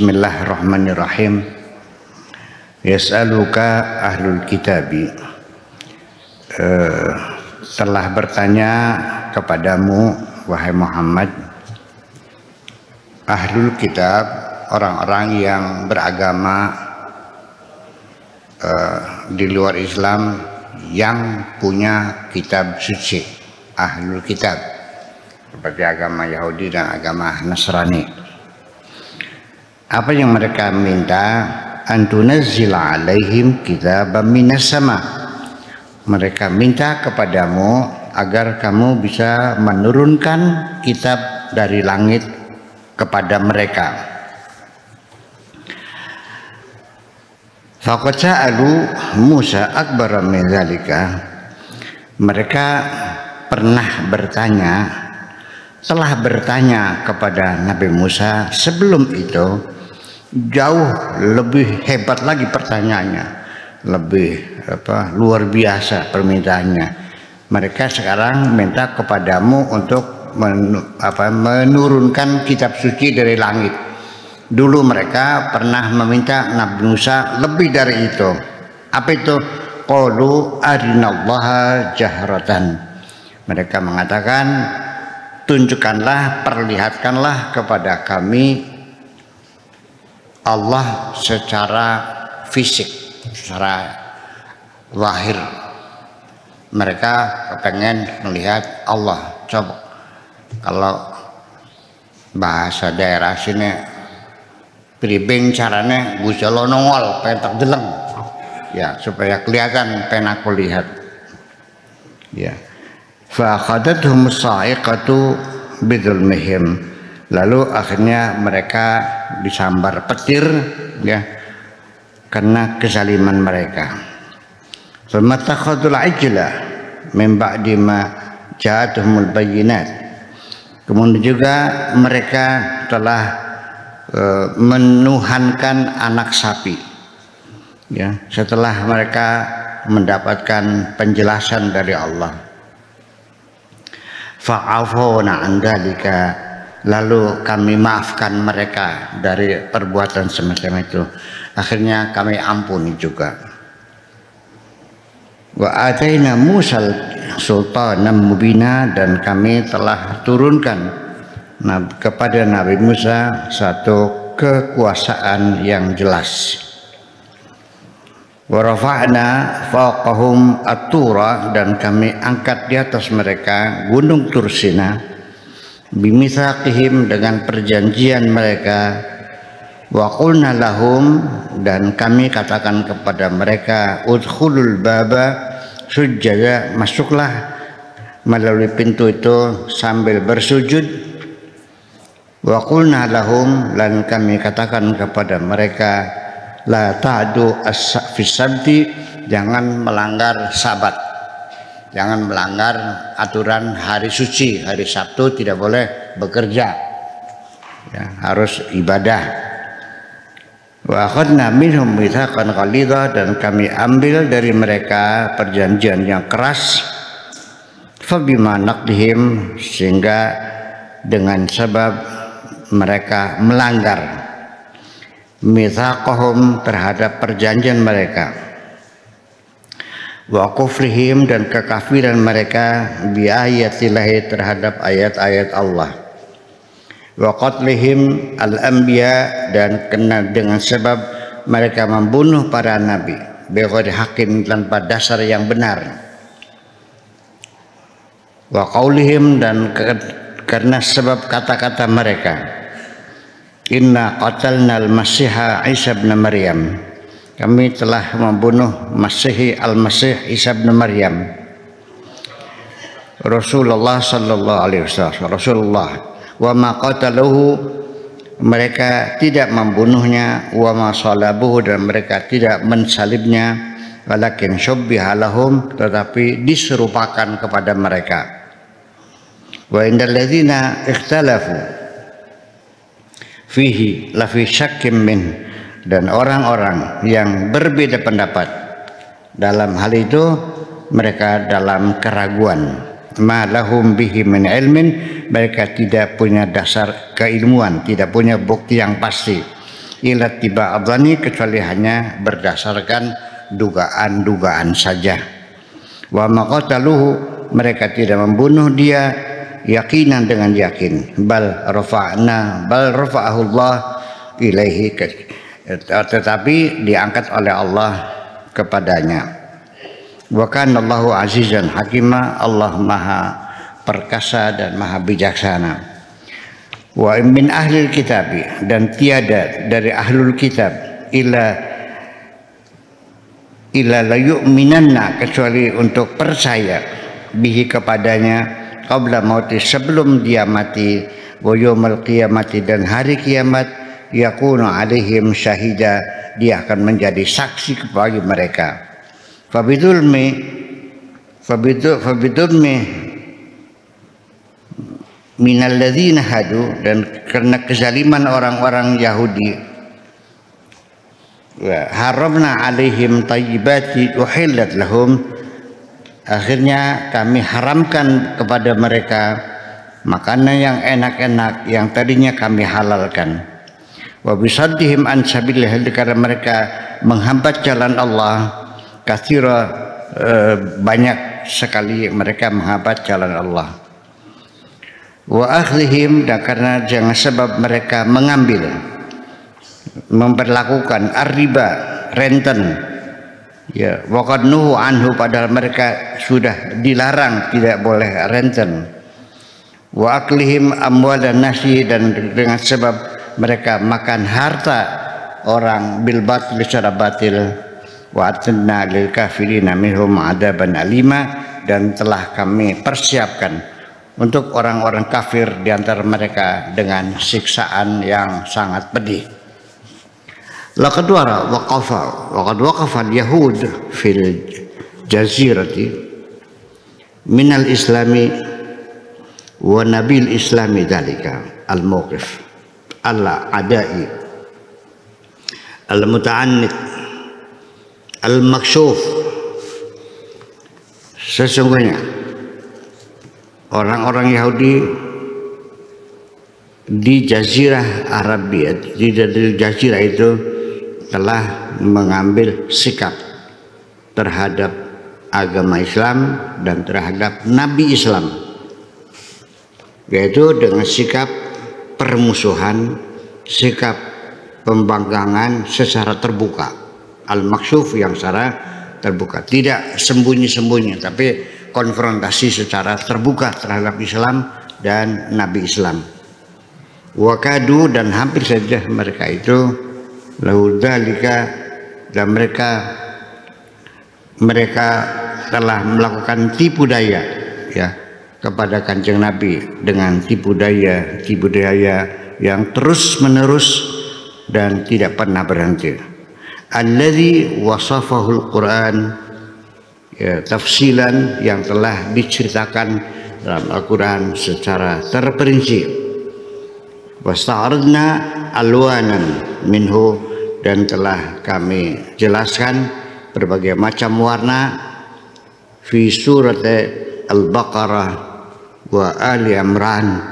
Bismillahirrahmanirrahim. Yas'aluka ahlul kitabi, telah bertanya kepadamu wahai Muhammad ahlul kitab, orang-orang yang beragama di luar Islam yang punya kitab suci, ahlul kitab, seperti agama Yahudi dan agama Nasrani. Apa yang mereka minta? Antunazzila alaihim kitaban minas sama. Mereka minta kepadamu agar kamu bisa menurunkan kitab dari langit kepada mereka. Faqad sa'alu Musa akbar min dzalika. Mereka telah bertanya kepada Nabi Musa sebelum itu, jauh lebih hebat lagi pertanyaannya, lebih luar biasa permintaannya. Mereka sekarang minta kepadamu untuk menurunkan kitab suci dari langit. Dulu mereka pernah meminta Nabi Musa lebih dari itu. Apa itu? Qalu arinallaha jahratan. Mereka mengatakan, tunjukkanlah, perlihatkanlah kepada kami Allah secara fisik, secara lahir. Mereka pengen melihat Allah. Coba kalau bahasa daerah sini, pribing caranya gusalo nongol pentak deleng, ya, supaya kelihatan pen aku lihat, ya. Fa akhadathum sa'iqatu bidzulmihim. Lalu akhirnya mereka disambar petir, ya, karena kezaliman mereka. Famattakhadul ajla min ba'di ma ja'atuhumul bayyinat. Kemudian juga mereka telah menuhankan anak sapi, ya, setelah mereka mendapatkan penjelasan dari Allah. Fa'afuna an dzalika. Lalu kami maafkan mereka dari perbuatan semacam itu. Akhirnya kami ampuni juga. Wa ataina Musa sultanan mubina, dan kami telah turunkan kepada Nabi Musa satu kekuasaan yang jelas. Wa rafa'na fawqahum at-tura, dan kami angkat di atas mereka gunung Tursina, bimitsaqihim, dengan perjanjian mereka. Wa qulna lahum, dan kami katakan kepada mereka, udkhulul baba sujjada, masuklah melalui pintu itu sambil bersujud. Wa qulna lahum, dan kami katakan kepada mereka, la ta'du fis sabti, jangan melanggar sabat. Jangan melanggar aturan hari suci, hari Sabtu tidak boleh bekerja, ya, harus ibadah. Wa akhadna minhum mitsaqan ghalidha, dan kami ambil dari mereka perjanjian yang keras. Fa bima naqdihim, sehingga dengan sebab mereka melanggar mitsaqahum, terhadap perjanjian mereka. Wa kufrihim, dan kekafiran mereka bi ayatillahi, terhadap ayat-ayat Allah. Wa qatlihim al-anbiya, dan kena dengan sebab mereka membunuh para nabi bighairi haqqin, tanpa dasar yang benar. Wa qaulihim, dan karena sebab kata-kata mereka, inna qatalna al-masiha Isa bin Maryam, kami telah membunuh Masih al-Masih Isa bin Maryam, Rasulullah sallallahu alaihi wasallam, Rasulullah. Wa ma qataluhu, mereka tidak membunuhnya. Wa ma salabuhu, dan mereka tidak mensalibnya. Walakin syubbiha lahum, tetapi diserupakan kepada mereka. Wa indal ladzina ikhtalafu fihi la fi syakkim min, dan orang-orang yang berbeda pendapat dalam hal itu, mereka dalam keraguan. Ma lahum bihi min ilmin, mereka tidak punya dasar keilmuan, tidak punya bukti yang pasti. ila tiba'adhani, kecuali hanya berdasarkan dugaan-dugaan saja. Wa maqataluhu, mereka tidak membunuh dia yakinan, dengan yakin. Bal rafa'ahu Allah ilaihi, tetapi diangkat oleh Allah kepadanya. Wa kana Allahu azizan hakima, Allah maha perkasa dan maha bijaksana. Wa min ahlil kitab, dan tiada dari ahlul kitab illa la yu'minanna, kecuali untuk percaya bihi kepadanya, qabla mauti, sebelum dia mati, wa yaumil qiyamati, dan hari kiamat, yakunu alaihim syahida, dia akan menjadi saksi bagi mereka. Fabidulmi minal ladzina hadu, dan karena kezaliman orang-orang Yahudi, haramna alaihim tayyibati uhillat lahum, akhirnya kami haramkan kepada mereka makanan yang enak-enak yang tadinya kami halalkan. Wa bisaddihim an sabilillah, karena mereka menghambat jalan Allah, katsira, banyak sekali mereka menghambat jalan Allah. Wa akhdhihim, dan karena jangan sebab mereka mengambil, memperlakukan ar-riba, renten, ya, waqad nuhu anhu, padahal mereka sudah dilarang tidak boleh renten. Wa aklihim amwalan nasi, dan dengan sebab mereka makan harta orang bil batil, secara batil. Wa atna lil kafirina minhum adaban alima, dan telah kami persiapkan untuk orang-orang kafir di antara mereka dengan siksaan yang sangat pedih. Laqad waqafa al-yahud fil jazirati minal islami wa nabil islami dalika al-mawqif al-adai al-muta'annid al-makshuf. Sesungguhnya orang-orang Yahudi di Jazirah Arabia, di Jazirah itu telah mengambil sikap terhadap agama Islam dan terhadap Nabi Islam, yaitu dengan sikap permusuhan, sikap pembangkangan secara terbuka, al-maksyuf, yang secara terbuka, tidak sembunyi-sembunyi, tapi konfrontasi secara terbuka terhadap Islam dan Nabi Islam. Wakadu, dan hampir saja mereka itu laudalika, dan mereka telah melakukan tipu daya, ya, kepada Kanjeng Nabi dengan tipu daya yang terus menerus dan tidak pernah berhenti. Alladzi wasafahul Quran, ya, tafsilan, yang telah diceritakan dalam Al-Quran secara terperinci. Wasta'aradna alwanan minhu, dan telah kami jelaskan berbagai macam warna fi surat Al-Baqarah wa Ali Imran,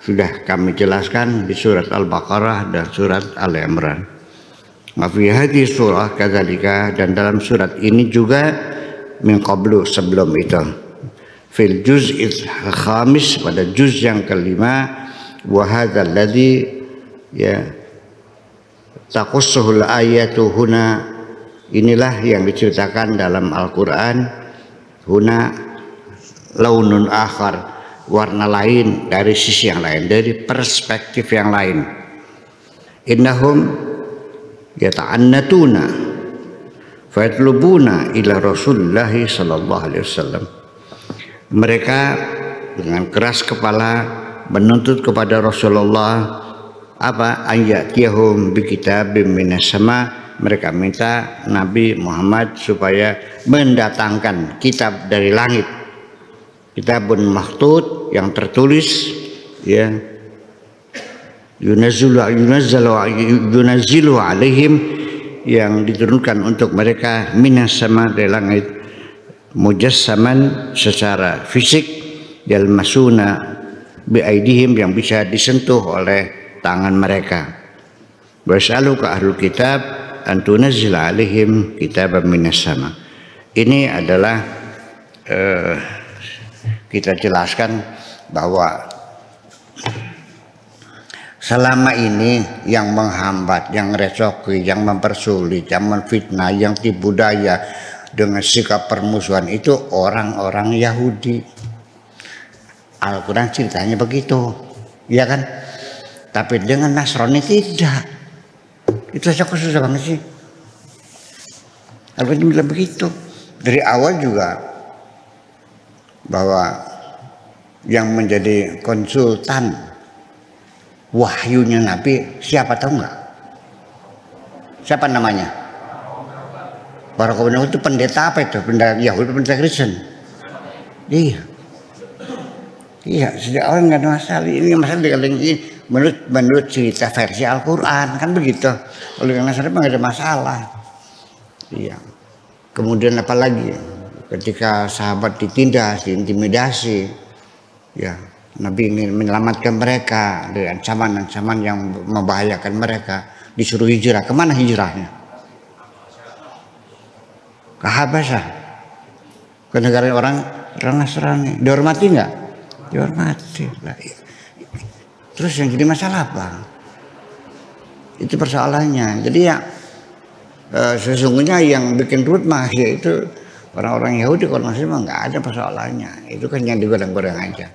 sudah kami jelaskan di surat Al-Baqarah dan surat Ali Imran. Wa fi hadhihi surah kadzalika, dan dalam surat ini juga min qablu, sebelum itu, fil juz'il khamis, pada juz yang kelima, wa hadzal ladzi, ya, taqussuhul ayatu huna, inilah yang diceritakan dalam Al-Quran, huna launun akhar, warna lain, dari sisi yang lain, dari perspektif yang lain. Innahum yata'annatuna fayatlubuna ila Rasulullah sallallahu alaihi wasallam, mereka dengan keras kepala menuntut kepada Rasulullah apa, ayatiyahum bi kitabim minas sama, mereka minta Nabi Muhammad supaya mendatangkan kitab dari langit, kitabun makhtut, yang tertulis, ya, yunazzilu alaihim, yang diturunkan untuk mereka, minas sama, dari langit, mujassaman, secara fisik, yalmasuna bi aidihim, yang bisa disentuh oleh tangan mereka. Was'aluka ahlul kitab an tunazzila alaihim kitaban minas sama. Ini adalah kita jelaskan bahwa selama ini yang menghambat, yang recoki, yang mempersulit, yang menfitnah, yang tipu daya dengan sikap permusuhan itu orang-orang Yahudi. Al-Quran ceritanya begitu, ya kan? Tapi dengan Nasrani tidak. Itu saja kok susah banget sih. Al-Quran bilang begitu. Dari awal juga bahwa yang menjadi konsultan wahyunya Nabi siapa tahu nggak? Siapa namanya? Barak bin Nawfal itu pendeta apa itu? Pendeta Yahudi, pendeta Kristen? Iya. Iya, sejak awal nggak ada masalah. Ini masalah dengan ini menurut cerita versi Al-Quran kan begitu. Oleh karena itu nggak ada masalah. Iya. Kemudian apalagi ketika sahabat ditindas, diintimidasi, ya Nabi ingin menyelamatkan mereka dari ancaman-ancaman yang membahayakan mereka. Disuruh hijrah. Kemana hijrahnya? Ke Habasyah. Ke negara orang Nasrani. Dihormati nggak? Dihormati. Terus yang jadi masalah apa? Itu persoalannya. Jadi ya sesungguhnya yang bikin ribut mah yaitu orang-orang Yahudi, kalau Muslim mah nggak ada persoalannya. Itu kan yang digoreng-goreng aja.